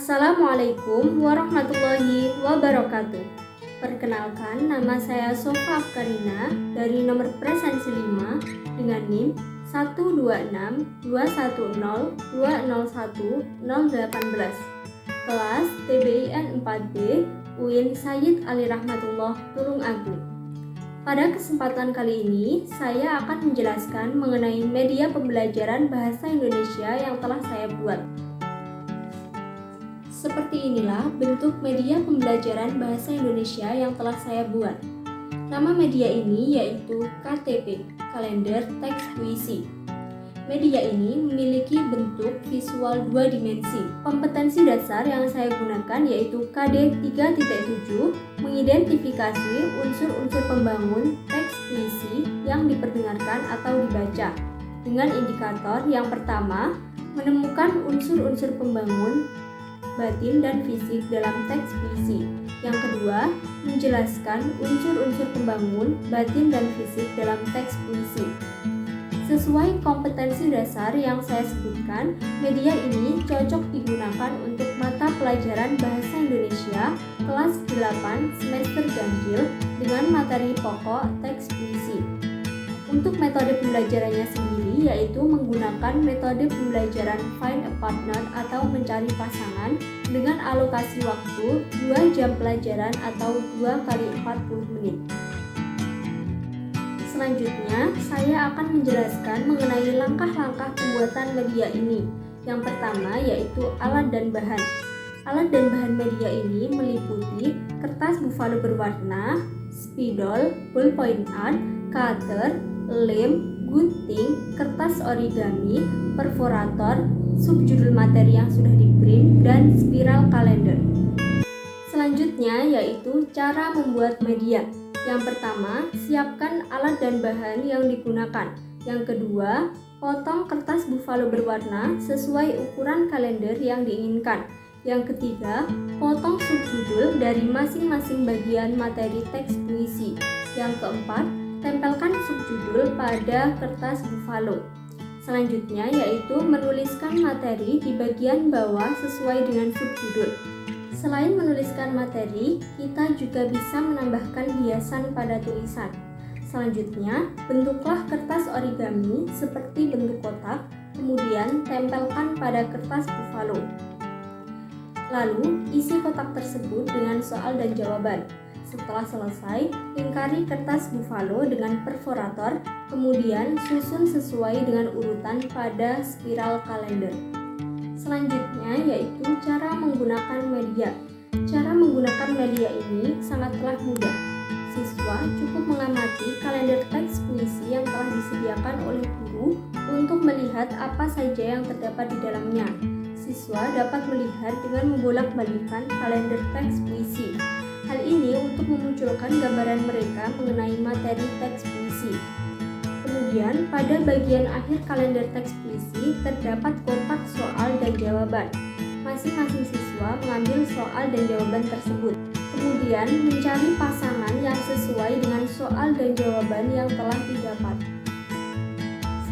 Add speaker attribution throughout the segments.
Speaker 1: Assalamualaikum warahmatullahi wabarakatuh. Perkenalkan, nama saya Sofa Afkarina dari nomor presensi 5 dengan NIM 12621020118, kelas TBIN 4B UIN Sayyid Ali Rahmatullah Tulungagung. Pada kesempatan kali ini, saya akan menjelaskan mengenai media pembelajaran bahasa Indonesia yang telah saya buat. Seperti inilah bentuk media pembelajaran bahasa Indonesia yang telah saya buat. Nama media ini yaitu KTP, Kalender Teks Puisi. Media ini memiliki bentuk visual 2 dimensi. Kompetensi dasar yang saya gunakan yaitu KD 3.7, mengidentifikasi unsur-unsur pembangun teks puisi yang diperdengarkan atau dibaca. Dengan indikator yang pertama, menemukan unsur-unsur pembangun batin dan fisik dalam teks puisi. Yang kedua, menjelaskan unsur-unsur pembangun batin dan fisik dalam teks puisi. Sesuai kompetensi dasar yang saya sebutkan, media ini cocok digunakan untuk mata pelajaran Bahasa Indonesia kelas 8 semester ganjil dengan materi pokok teks puisi. Untuk metode pembelajarannya sendiri yaitu menggunakan metode pembelajaran Find a Partner atau mencari pasangan dengan alokasi waktu 2 jam pelajaran atau 2 kali 40 menit. Selanjutnya, saya akan menjelaskan mengenai langkah-langkah pembuatan media ini. Yang pertama yaitu alat dan bahan. Alat dan bahan media ini meliputi kertas buffalo berwarna, spidol, ballpoint art, cutter, lem, gunting, kertas origami, perforator, subjudul materi yang sudah di-print, dan spiral kalender. Selanjutnya yaitu cara membuat media. Yang pertama, siapkan alat dan bahan yang digunakan. Yang kedua, potong kertas buffalo berwarna sesuai ukuran kalender yang diinginkan. Yang ketiga, potong subjudul dari masing-masing bagian materi teks puisi. Yang keempat, tempelkan subjudul pada kertas buffalo. Selanjutnya yaitu menuliskan materi di bagian bawah sesuai dengan subjudul. Selain menuliskan materi, kita juga bisa menambahkan hiasan pada tulisan. Selanjutnya, bentuklah kertas origami seperti bentuk kotak, kemudian tempelkan pada kertas buffalo. Lalu, isi kotak tersebut dengan soal dan jawaban. Setelah selesai, lingkari kertas buffalo dengan perforator, kemudian susun sesuai dengan urutan pada spiral kalender. Selanjutnya yaitu cara menggunakan media. Cara menggunakan media ini sangatlah mudah. Siswa cukup mengamati kalender teks puisi yang telah disediakan oleh guru untuk melihat apa saja yang terdapat di dalamnya. Siswa dapat melihat dengan membolak-balikkan kalender teks puisi. Hal ini untuk memunculkan gambaran mereka mengenai materi teks puisi. Kemudian, pada bagian akhir kalender teks puisi terdapat kotak soal dan jawaban. Masing-masing siswa mengambil soal dan jawaban tersebut. Kemudian, mencari pasangan yang sesuai dengan soal dan jawaban yang telah didapat.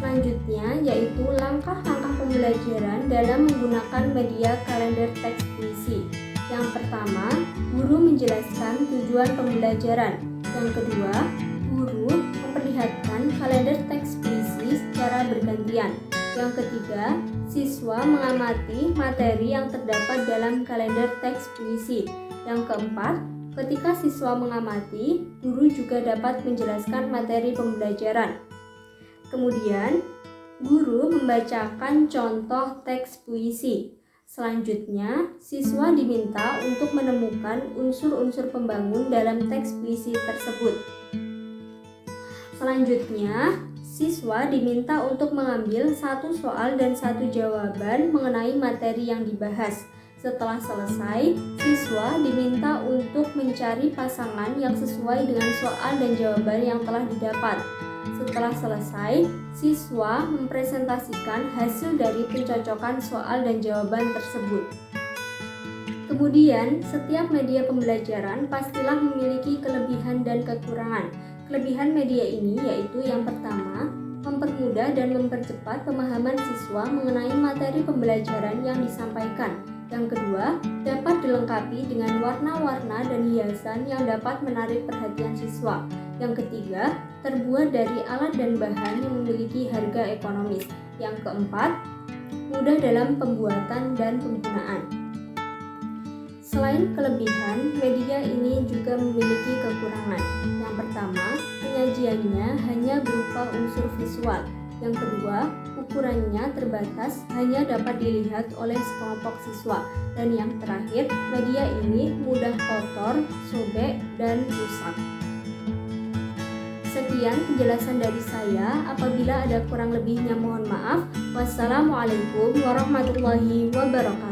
Speaker 1: Selanjutnya, yaitu langkah-langkah pembelajaran dalam menggunakan media kalender teks puisi. Yang pertama, guru menjelaskan tujuan pembelajaran. Yang kedua, guru memperlihatkan kalender teks puisi secara bergantian. Yang ketiga, siswa mengamati materi yang terdapat dalam kalender teks puisi. Yang keempat, ketika siswa mengamati, guru juga dapat menjelaskan materi pembelajaran. Kemudian, guru membacakan contoh teks puisi. Selanjutnya, siswa diminta untuk menemukan unsur-unsur pembangun dalam teks puisi tersebut. Selanjutnya, siswa diminta untuk mengambil 1 soal dan 1 jawaban mengenai materi yang dibahas. Setelah selesai, siswa diminta untuk mencari pasangan yang sesuai dengan soal dan jawaban yang telah didapat. Setelah selesai, siswa mempresentasikan hasil dari pencocokan soal dan jawaban tersebut. Kemudian, setiap media pembelajaran pastilah memiliki kelebihan dan kekurangan. Kelebihan media ini yaitu yang pertama, mempermudah dan mempercepat pemahaman siswa mengenai materi pembelajaran yang disampaikan. Yang kedua, dilengkapi dengan warna-warna dan hiasan yang dapat menarik perhatian siswa. Yang ketiga, terbuat dari alat dan bahan yang memiliki harga ekonomis. Yang keempat, mudah dalam pembuatan dan penggunaan. Selain kelebihan, media ini juga memiliki kekurangan. Yang pertama, penyajiannya hanya berupa unsur visual. Yang kedua, ukurannya terbatas, hanya dapat dilihat oleh sekelompok siswa. Dan yang terakhir, media ini mudah kotor, sobek, dan rusak. Sekian penjelasan dari saya. Apabila ada kurang lebihnya mohon maaf. Wassalamualaikum warahmatullahi wabarakatuh.